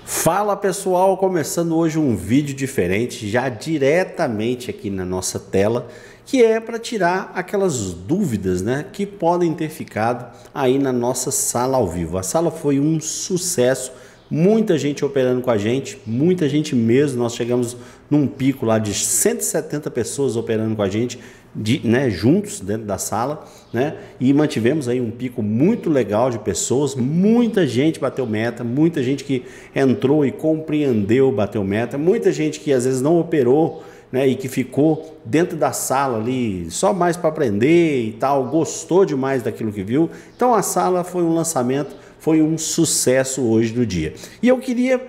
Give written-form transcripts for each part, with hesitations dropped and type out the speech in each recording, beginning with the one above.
Fala pessoal, começando hoje um vídeo diferente, já diretamente aqui na nossa tela, que é para tirar aquelas dúvidas, né, que podem ter ficado aí na nossa sala ao vivo. A sala foi um sucesso, muita gente operando com a gente, muita gente mesmo. Nós chegamos num pico lá de 170 pessoas operando com a gente, juntos dentro da sala, né? E mantivemos aí um pico muito legal de pessoas, muita gente bateu meta, muita gente que entrou e compreendeu, bateu meta, muita gente que às vezes não operou, né, e que ficou dentro da sala ali só mais para aprender e tal, gostou demais daquilo que viu. Então a sala foi um lançamento, foi um sucesso hoje no dia. E eu queria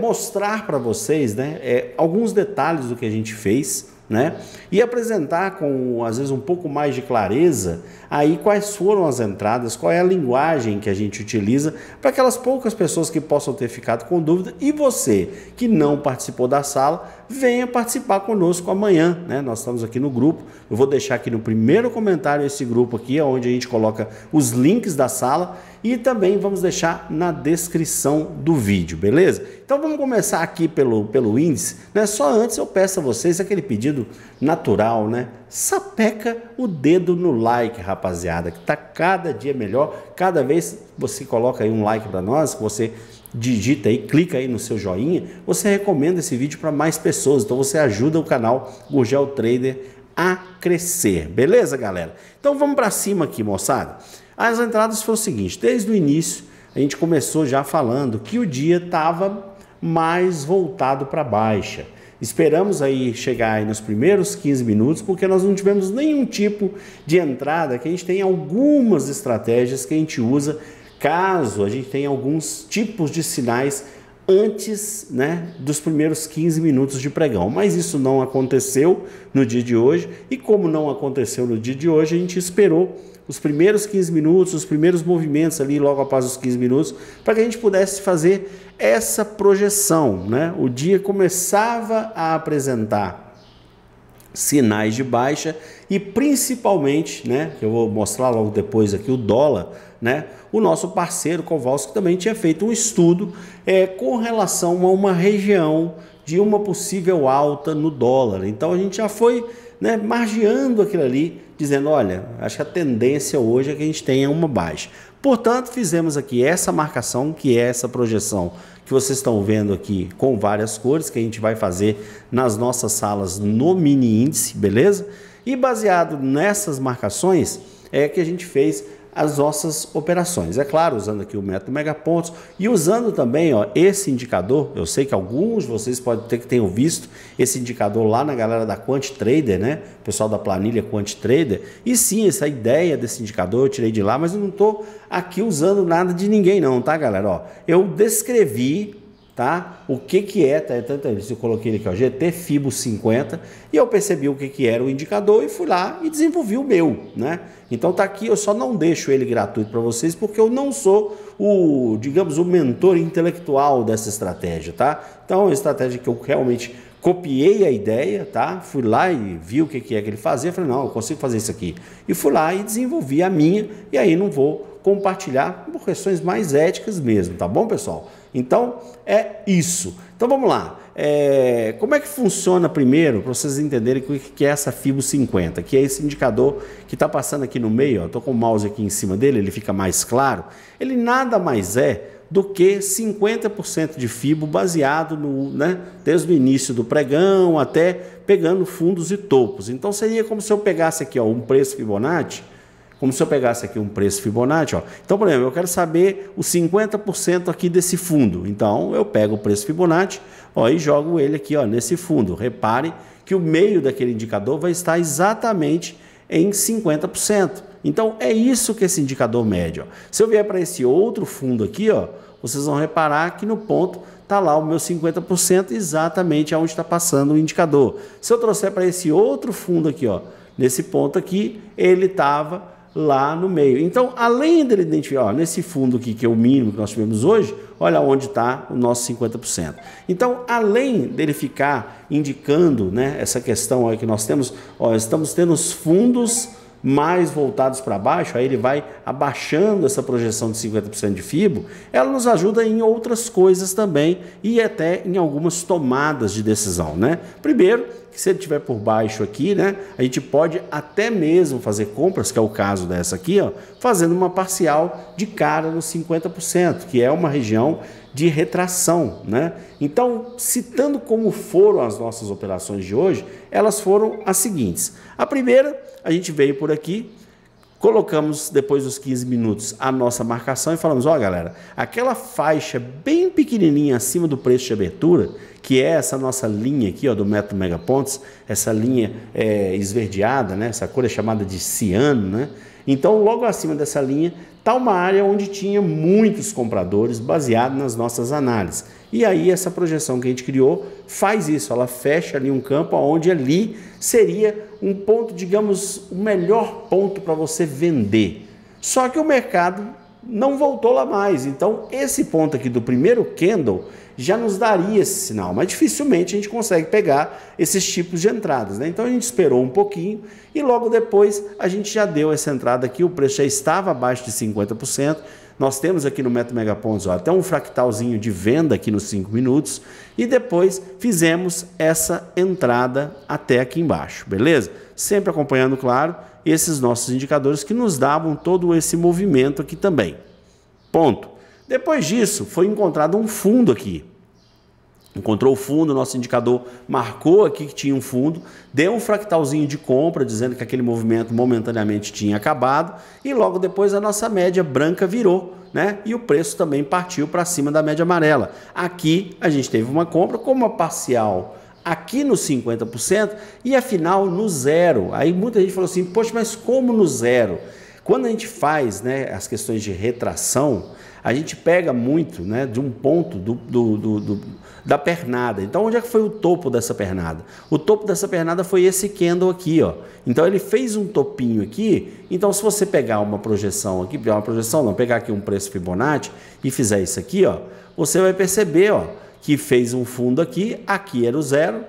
mostrar para vocês, né, alguns detalhes do que a gente fez, né, e apresentar com às vezes um pouco mais de clareza aí quais foram as entradas, qual é a linguagem que a gente utiliza para aquelas poucas pessoas que possam ter ficado com dúvida. E você que não participou da sala, venha participar conosco amanhã, né? Nós estamos aqui no grupo, eu vou deixar aqui no primeiro comentário esse grupo aqui, onde a gente coloca os links da sala, e também vamos deixar na descrição do vídeo, beleza? Então vamos começar aqui pelo índice, né? Só antes eu peço a vocês aquele pedido natural, né? Sapeca o dedo no like, rapaziada, que tá cada dia melhor. Cada vez você coloca aí um like para nós, que você digita aí, clica aí no seu joinha, você recomenda esse vídeo para mais pessoas. Então você ajuda o canal Gurgel Trader a crescer, beleza, galera? Então vamos para cima aqui, moçada. As entradas foram o seguinte: desde o início a gente começou já falando que o dia estava mais voltado para baixa. Esperamos aí chegar aí nos primeiros 15 minutos, porque nós não tivemos nenhum tipo de entrada, que a gente tem algumas estratégias que a gente usa caso a gente tenha alguns tipos de sinais antes, né, dos primeiros 15 minutos de pregão. Mas isso não aconteceu no dia de hoje, e como não aconteceu no dia de hoje, a gente esperou os primeiros 15 minutos, os primeiros movimentos ali logo após os 15 minutos, para que a gente pudesse fazer essa projeção, né? O dia começava a apresentar sinais de baixa e principalmente, né, que eu vou mostrar logo depois aqui, o dólar, né? O nosso parceiro Kowalski também tinha feito um estudo com relação a uma região de uma possível alta no dólar. Então a gente já foi, né, margeando aquilo ali, dizendo, olha, acho que a tendência hoje é que a gente tenha uma baixa. Portanto, fizemos aqui essa marcação, que é essa projeção que vocês estão vendo aqui com várias cores, que a gente vai fazer nas nossas salas no mini índice, beleza? E baseado nessas marcações é que a gente fez as nossas operações. É claro, usando aqui o método Megapontos e usando também, ó, esse indicador. Eu sei que alguns de vocês podem ter que tenham visto esse indicador lá na galera da Quant Trader, né? O pessoal da planilha Quant Trader. E sim, essa ideia desse indicador eu tirei de lá, mas eu não estou aqui usando nada de ninguém não, tá, galera? Ó, eu descrevi, tá, o que é, tá, eu coloquei ele aqui, ó, GT Fibo 50, e eu percebi o que era o indicador e fui lá e desenvolvi o meu, né? Então tá aqui, eu só não deixo ele gratuito para vocês porque eu não sou o, digamos, o mentor intelectual dessa estratégia, tá? Então é uma estratégia que eu realmente copiei a ideia, tá? Fui lá e vi o que é que ele fazia, falei, não, eu consigo fazer isso aqui. E fui lá e desenvolvi a minha, e aí não vou compartilhar por questões mais éticas mesmo, tá bom, pessoal? Então é isso. Então vamos lá. Como é que funciona primeiro, para vocês entenderem o que é essa Fibo 50, que é esse indicador que está passando aqui no meio, estou com o mouse aqui em cima dele, ele fica mais claro. Ele nada mais é do que 50% de Fibo baseado no, né, desde o início do pregão até pegando fundos e topos. Então seria como se eu pegasse aqui, ó, um preço Fibonacci. Como se eu pegasse aqui um preço Fibonacci, ó. Então, por exemplo, eu quero saber os 50% aqui desse fundo. Então, eu pego o preço Fibonacci, ó, e jogo ele aqui, ó, nesse fundo. Repare que o meio daquele indicador vai estar exatamente em 50%. Então, é isso que esse indicador mede, ó. Se eu vier para esse outro fundo aqui, ó, vocês vão reparar que no ponto está lá o meu 50% exatamente aonde está passando o indicador. Se eu trouxer para esse outro fundo aqui, ó, nesse ponto aqui, ele estava lá no meio. Então, além dele identificar, ó, nesse fundo aqui, que é o mínimo que nós tivemos hoje, olha onde está o nosso 50%. Então, além dele ficar indicando, né, essa questão aí que nós temos, ó, estamos tendo os fundos mais voltados para baixo, aí ele vai abaixando essa projeção de 50% de FIBO, ela nos ajuda em outras coisas também e até em algumas tomadas de decisão, né? Primeiro, que se ele estiver por baixo aqui, né, a gente pode até mesmo fazer compras, que é o caso dessa aqui, ó, fazendo uma parcial de cara nos 50%, que é uma região de retração, né? Então, citando como foram as nossas operações de hoje, elas foram as seguintes. A primeira, a gente veio por aqui, colocamos depois dos 15 minutos a nossa marcação e falamos, ó galera, aquela faixa bem pequenininha acima do preço de abertura, que é essa nossa linha aqui ó, do método Megapontos, essa linha esverdeada, né? Essa cor é chamada de ciano, né? Então logo acima dessa linha está uma área onde tinha muitos compradores baseado nas nossas análises. E aí essa projeção que a gente criou faz isso, ela fecha ali um campo onde ali seria um ponto, digamos, o melhor ponto para você vender. Só que o mercado não voltou lá mais, então esse ponto aqui do primeiro candle já nos daria esse sinal, mas dificilmente a gente consegue pegar esses tipos de entradas, né? Então a gente esperou um pouquinho e logo depois a gente já deu essa entrada aqui, o preço já estava abaixo de 50%, nós temos aqui no método Megapontos ó, até um fractalzinho de venda aqui nos 5 minutos e depois fizemos essa entrada até aqui embaixo, beleza? Sempre acompanhando, claro, esses nossos indicadores que nos davam todo esse movimento aqui também. Ponto. Depois disso, foi encontrado um fundo aqui. Encontrou o fundo, nosso indicador marcou aqui que tinha um fundo, deu um fractalzinho de compra, dizendo que aquele movimento momentaneamente tinha acabado, e logo depois a nossa média branca virou, né? E o preço também partiu para cima da média amarela. Aqui a gente teve uma compra com uma parcial aqui no 50% e afinal no zero. Aí muita gente falou assim, poxa, mas como no zero? Quando a gente faz, né, as questões de retração, a gente pega muito, né, de um ponto da pernada. Então, onde é que foi o topo dessa pernada? O topo dessa pernada foi esse candle aqui, ó. Então, ele fez um topinho aqui. Então, se você pegar uma projeção aqui, pegar aqui um preço Fibonacci e fizer isso aqui, ó, você vai perceber, ó, que fez um fundo aqui era o zero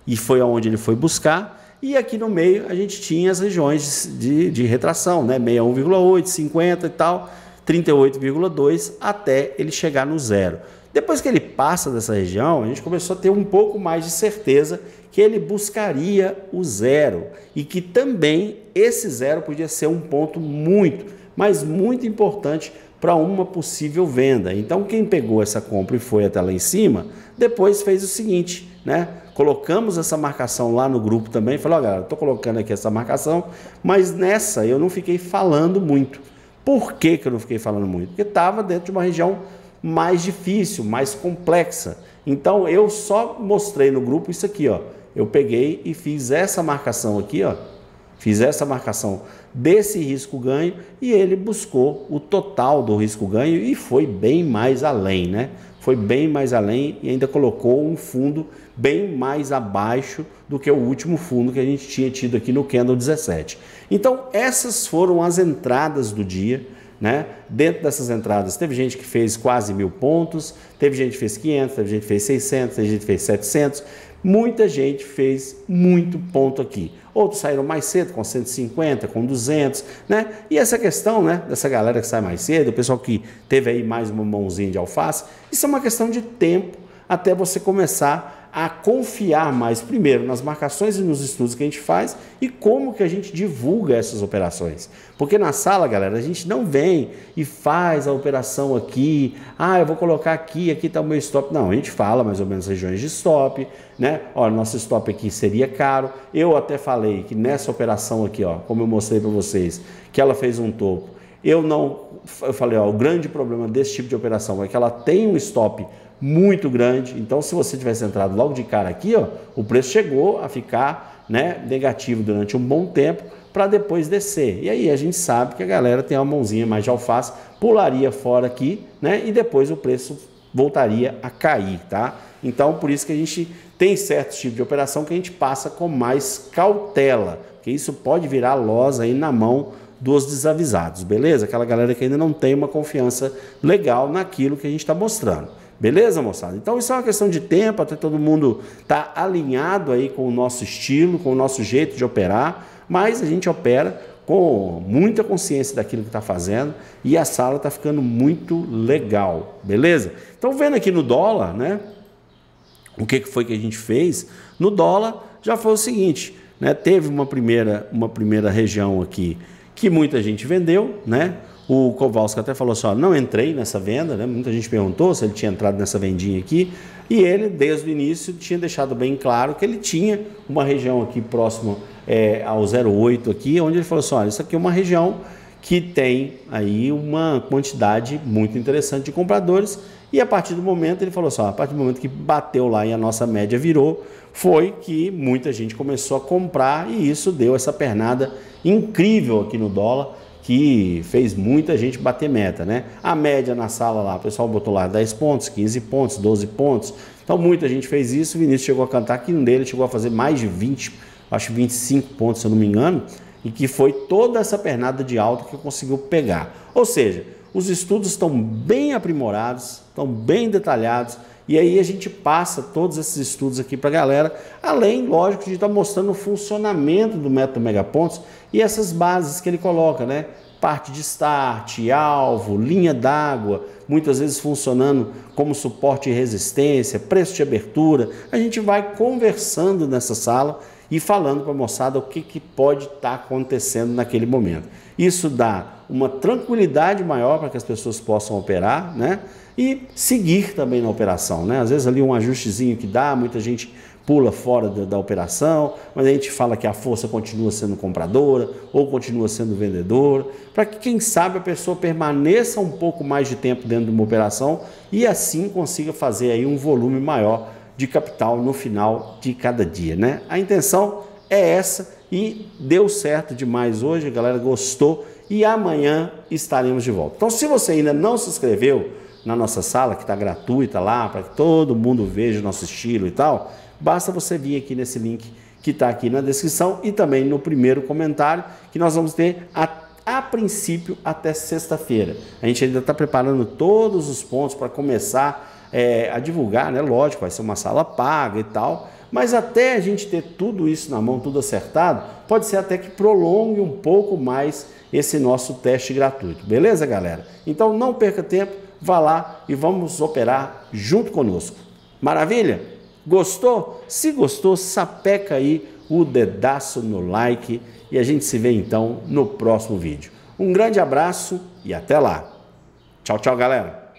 e foi aonde ele foi buscar. E aqui no meio a gente tinha as regiões de retração, né? 61,8, 50 e tal, 38,2 até ele chegar no zero. Depois que ele passa dessa região, a gente começou a ter um pouco mais de certeza que ele buscaria o zero e que também esse zero podia ser um ponto muito, mas muito importante para uma possível venda. Então quem pegou essa compra e foi até lá em cima, depois fez o seguinte, né? Colocamos essa marcação lá no grupo também, falou, ó galera, estou colocando aqui essa marcação, mas nessa eu não fiquei falando muito. Por que eu não fiquei falando muito? Porque estava dentro de uma região mais difícil, mais complexa. Então eu só mostrei no grupo isso aqui, ó. Eu peguei e fiz essa marcação aqui, ó. Fiz essa marcação desse risco-ganho e ele buscou o total do risco-ganho e foi bem mais além, né? Foi bem mais além e ainda colocou um fundo bem mais abaixo do que o último fundo que a gente tinha tido aqui no Candle 17. Então, essas foram as entradas do dia, né? Dentro dessas entradas, teve gente que fez quase 1000 pontos, teve gente que fez 500, teve gente que fez 600, teve gente que fez 700. Muita gente fez muito ponto aqui. Outros saíram mais cedo, com 150, com 200, né? E essa questão, né, dessa galera que sai mais cedo, o pessoal que teve aí mais uma mãozinha de alface, isso é uma questão de tempo até você começar a confiar mais, primeiro, nas marcações e nos estudos que a gente faz e como que a gente divulga essas operações. Porque na sala, galera, a gente não vem e faz a operação aqui, eu vou colocar aqui está o meu stop. Não, a gente fala mais ou menos regiões de stop, né? Olha, nosso stop aqui seria caro. Eu até falei que nessa operação aqui, ó, como eu mostrei para vocês, que ela fez um topo. Eu falei, ó, o grande problema desse tipo de operação é que ela tem um stop muito grande, então se você tivesse entrado logo de cara aqui, ó, o preço chegou a ficar, né, negativo durante um bom tempo para depois descer. E aí a gente sabe que a galera tem uma mãozinha mais de alface, pularia fora aqui, né, e depois o preço voltaria a cair, tá? Então por isso que a gente tem certos tipos de operação que a gente passa com mais cautela, porque isso pode virar loss aí na mão dos desavisados, beleza? Aquela galera que ainda não tem uma confiança legal naquilo que a gente está mostrando. Beleza, moçada? Então isso é uma questão de tempo, até todo mundo tá alinhado aí com o nosso estilo, com o nosso jeito de operar, mas a gente opera com muita consciência daquilo que está fazendo e a sala está ficando muito legal, beleza? Então, vendo aqui no dólar, né? O que foi que a gente fez? No dólar já foi o seguinte, né? Teve uma primeira região aqui que muita gente vendeu, né? O Kowalski até falou assim, ó, não entrei nessa venda, né? Muita gente perguntou se ele tinha entrado nessa vendinha aqui, e ele, desde o início, tinha deixado bem claro que ele tinha uma região aqui próximo ao 0,8 aqui, onde ele falou assim, olha, isso aqui é uma região que tem aí uma quantidade muito interessante de compradores, e a partir do momento, ele falou assim, ó, a partir do momento que bateu lá e a nossa média virou, foi que muita gente começou a comprar, e isso deu essa pernada incrível aqui no dólar, que fez muita gente bater meta, né? A média na sala lá, o pessoal botou lá 10 pontos, 15 pontos, 12 pontos. Então muita gente fez isso, o Vinícius chegou a cantar que um dele chegou a fazer mais de 20, acho 25 pontos, se eu não me engano, e que foi toda essa pernada de alta que conseguiu pegar. Ou seja, os estudos estão bem aprimorados, estão bem detalhados, e aí a gente passa todos esses estudos aqui para a galera, além, lógico, de estar mostrando o funcionamento do método megapontos e essas bases que ele coloca, né? Parte de start, alvo, linha d'água, muitas vezes funcionando como suporte e resistência, preço de abertura. A gente vai conversando nessa sala e falando para a moçada o que pode estar acontecendo naquele momento. Isso dá uma tranquilidade maior para que as pessoas possam operar, né? E seguir também na operação, né? Às vezes ali um ajustezinho que dá, muita gente pula fora da operação, mas a gente fala que a força continua sendo compradora ou continua sendo vendedora, para que, quem sabe, a pessoa permaneça um pouco mais de tempo dentro de uma operação e assim consiga fazer aí um volume maior de capital no final de cada dia, né? A intenção é essa e deu certo demais hoje, a galera gostou e amanhã estaremos de volta. Então, se você ainda não se inscreveu na nossa sala, que está gratuita lá, para que todo mundo veja o nosso estilo e tal, basta você vir aqui nesse link que está aqui na descrição e também no primeiro comentário, que nós vamos ter a princípio até sexta-feira. A gente ainda está preparando todos os pontos para começar a divulgar, né? Lógico, vai ser uma sala paga e tal, mas até a gente ter tudo isso na mão, tudo acertado, pode ser até que prolongue um pouco mais esse nosso teste gratuito. Beleza, galera? Então não perca tempo, vá lá e vamos operar junto conosco. Maravilha? Gostou? Se gostou, sapeca aí o dedaço no like e a gente se vê então no próximo vídeo. Um grande abraço e até lá. Tchau, tchau, galera.